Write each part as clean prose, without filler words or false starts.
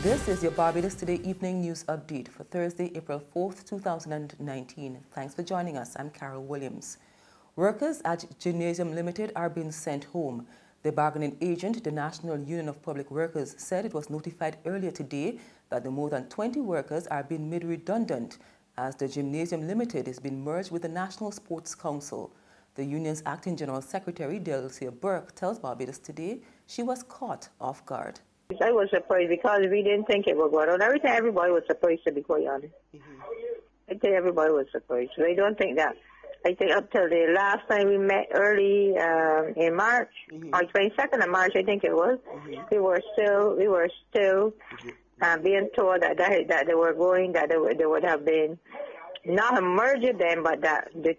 This is your Barbados Today evening news update for Thursday, April 4th, 2019. Thanks for joining us. I'm Carol Williams. Workers at Gymnasium Limited are being sent home. The bargaining agent, the National Union of Public Workers, said it was notified earlier today that the more than 20 workers are being made redundant as the Gymnasium Limited is being merged with the National Sports Council. The union's acting general secretary, Delcia Burke, tells Barbados Today she was caught off guard. I was surprised because we didn't think it would go on. Everybody was surprised, to be quite honest. I think everybody was surprised. I don't think that. I think up till the last time we met early in March, or 22nd of March, I think it was, we were still being told that they were going, that they would have been not a merger then, but that the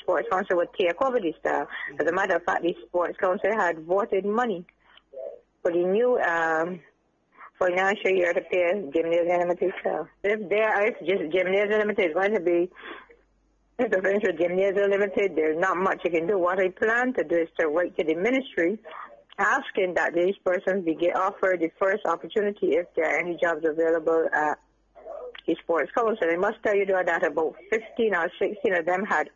Sports Council would take over this stuff. As a matter of fact, the Sports Council had voted money for the new financial year to pay Gymnasium Limited staff. If Gymnasium Limited is going to be interference with Gymnasium Limited, there's not much you can do. What I plan to do is to write to the ministry asking that these persons be offered the first opportunity if there are any jobs available at the Sports Council. I must tell you that about 15 or 16 of them had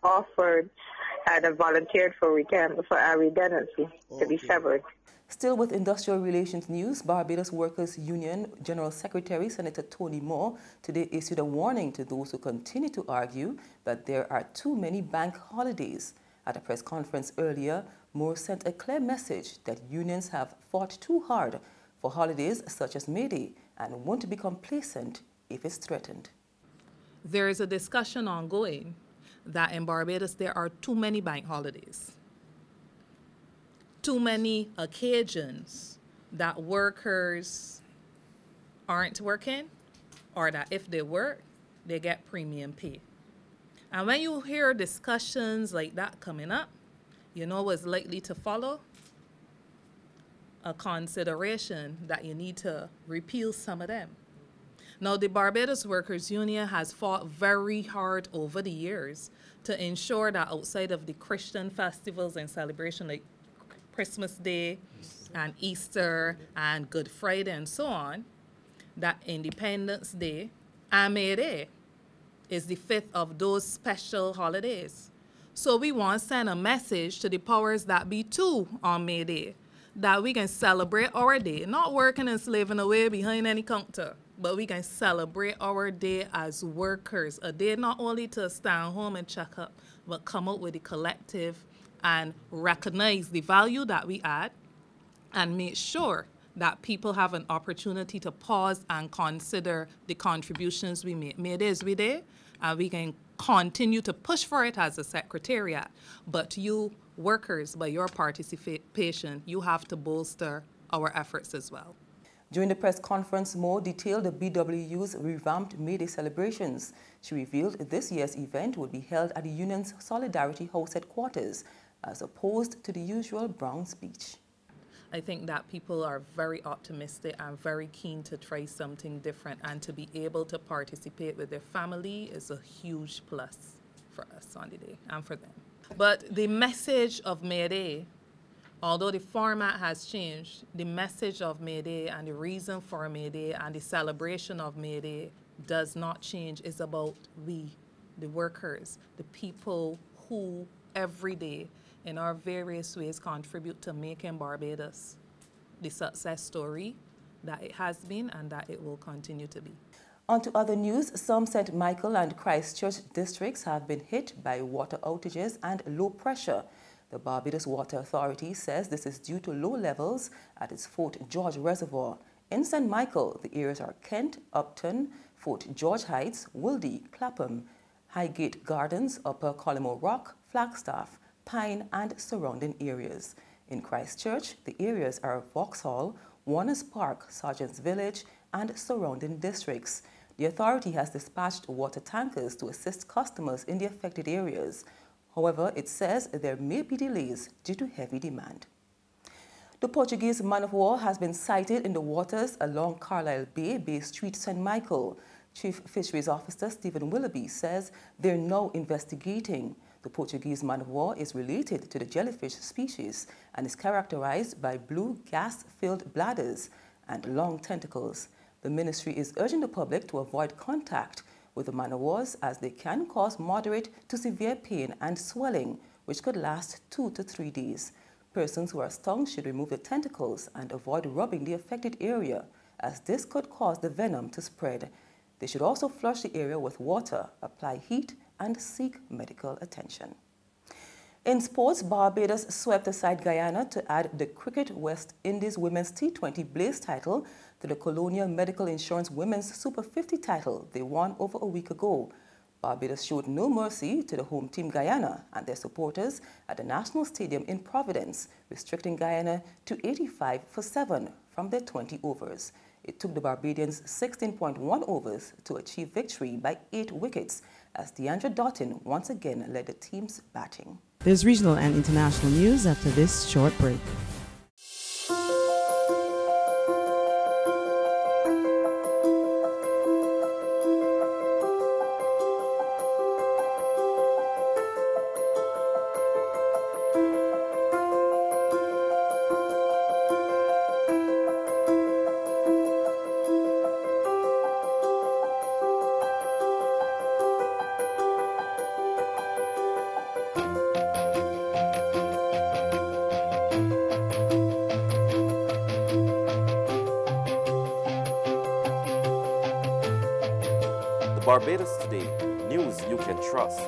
volunteered for redundancy to be severed. Still with industrial relations news, Barbados Workers Union General Secretary Senator Tony Moore today issued a warning to those who continue to argue that there are too many bank holidays. At a press conference earlier, Moore sent a clear message that unions have fought too hard for holidays such as May Day and won't be complacent if it's threatened. There is a discussion ongoing that in Barbados there are too many bank holidays. Too many occasions that workers aren't working, or that if they work, they get premium pay. And when you hear discussions like that coming up, you know what's likely to follow? A consideration that you need to repeal some of them. Now, the Barbados Workers Union has fought very hard over the years to ensure that outside of the Christian festivals and celebration like Christmas Day and Easter and Good Friday and so on, that Independence Day and May Day is the fifth of those special holidays. So we want to send a message to the powers that be too on May Day that we can celebrate our day, not working and slaving away behind any counter, but we can celebrate our day as workers, a day not only to stand home and check up, but come up with the collective and recognize the value that we add and make sure that people have an opportunity to pause and consider the contributions we make. May Day is we day, and we can continue to push for it as a secretariat. But you workers, by your participation, you have to bolster our efforts as well. During the press conference, Moore detailed the BWU's revamped May Day celebrations. She revealed this year's event would be held at the union's Solidarity House headquarters, as opposed to the usual Brown's Beach. I think that people are very optimistic and very keen to try something different, and to be able to participate with their family is a huge plus for us on the day and for them. But the message of May Day, although the format has changed, the message of May Day and the reason for May Day and the celebration of May Day does not change. It's about we, the workers, the people who every day in our various ways contribute to making Barbados the success story that it has been and that it will continue to be. On to other news, some St. Michael and Christchurch districts have been hit by water outages and low pressure. The Barbados Water Authority says this is due to low levels at its Fort George Reservoir. In St. Michael, the areas are Kent, Upton, Fort George Heights, Wildy, Clapham, Highgate Gardens, Upper Collymore Rock, Flagstaff, Pine and surrounding areas. In Christchurch, the areas are Vauxhall, Warners Park, Sergeant's Village and surrounding districts. The authority has dispatched water tankers to assist customers in the affected areas. However, it says there may be delays due to heavy demand. The Portuguese man of war has been sighted in the waters along Carlisle Bay Street, St. Michael. Chief Fisheries Officer Stephen Willoughby says they're now investigating. The Portuguese man of war is related to the jellyfish species and is characterized by blue gas-filled bladders and long tentacles. The ministry is urging the public to avoid contact with the man o' wars as they can cause moderate to severe pain and swelling, which could last 2 to 3 days. Persons who are stung should remove the tentacles and avoid rubbing the affected area, as this could cause the venom to spread. They should also flush the area with water, apply heat, and seek medical attention. In sports, Barbados swept aside Guyana to add the Cricket West Indies Women's T20 Blaze title to the Colonial Medical Insurance Women's Super 50 title they won over a week ago. Barbados showed no mercy to the home team Guyana and their supporters at the National Stadium in Providence, restricting Guyana to 85 for 7 from their 20 overs. It took the Barbadians 16.1 overs to achieve victory by 8 wickets, as Deandra Doughton once again led the team's batting. There's regional and international news after this short break. Barbados Today, news you can trust.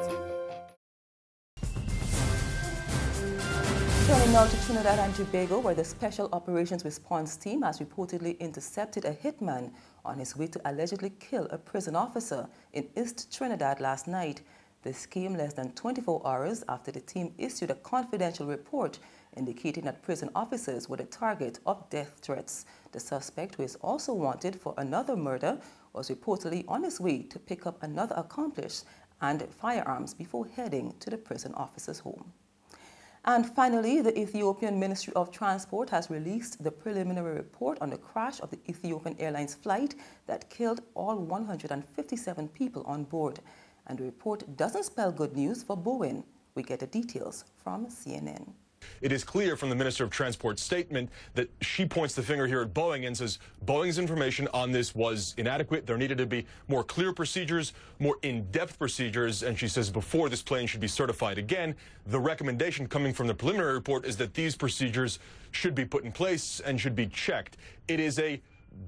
Turning now to Trinidad and Tobago, where the Special Operations Response Team has reportedly intercepted a hitman on his way to allegedly kill a prison officer in East Trinidad last night. This came less than 24 hours after the team issued a confidential report indicating that prison officers were the target of death threats. The suspect, who is also wanted for another murder, was reportedly on his way to pick up another accomplice and firearms before heading to the prison officer's home. And finally, the Ethiopian Ministry of Transport has released the preliminary report on the crash of the Ethiopian Airlines flight that killed all 157 people on board. And the report doesn't spell good news for Boeing. We get the details from CNN. It is clear from the Minister of Transport's statement that she points the finger here at Boeing and says Boeing's information on this was inadequate. There needed to be more clear procedures, more in-depth procedures, and she says before this plane should be certified again, the recommendation coming from the preliminary report is that these procedures should be put in place and should be checked. It is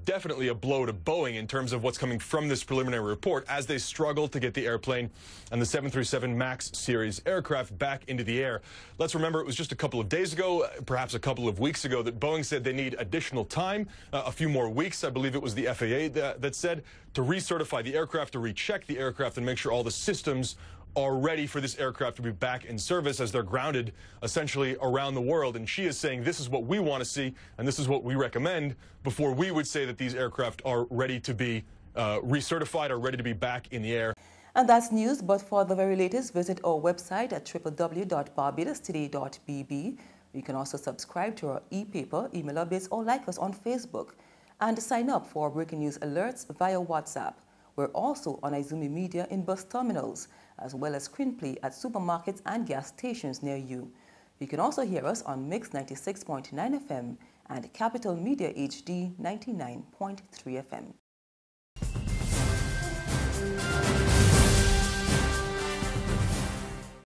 definitely a blow to Boeing in terms of what's coming from this preliminary report as they struggle to get the airplane and the 737 MAX series aircraft back into the air. Let's remember it was just a couple of days ago, perhaps a couple of weeks ago, that Boeing said they need additional time, a few more weeks. I believe it was the FAA that said to recertify the aircraft, to recheck the aircraft and make sure all the systems are ready for this aircraft to be back in service as they're grounded essentially around the world. And she is saying this is what we want to see and this is what we recommend before we would say that these aircraft are ready to be recertified or ready to be back in the air. And that's news, but for the very latest, visit our website at www.barbadostoday.bb. You can also subscribe to our e-paper, email updates, or like us on Facebook. And sign up for breaking news alerts via WhatsApp. We're also on Izumi Media in bus terminals, as well as screenplay at supermarkets and gas stations near you. You can also hear us on Mix 96.9 FM and Capital Media HD 99.3 FM.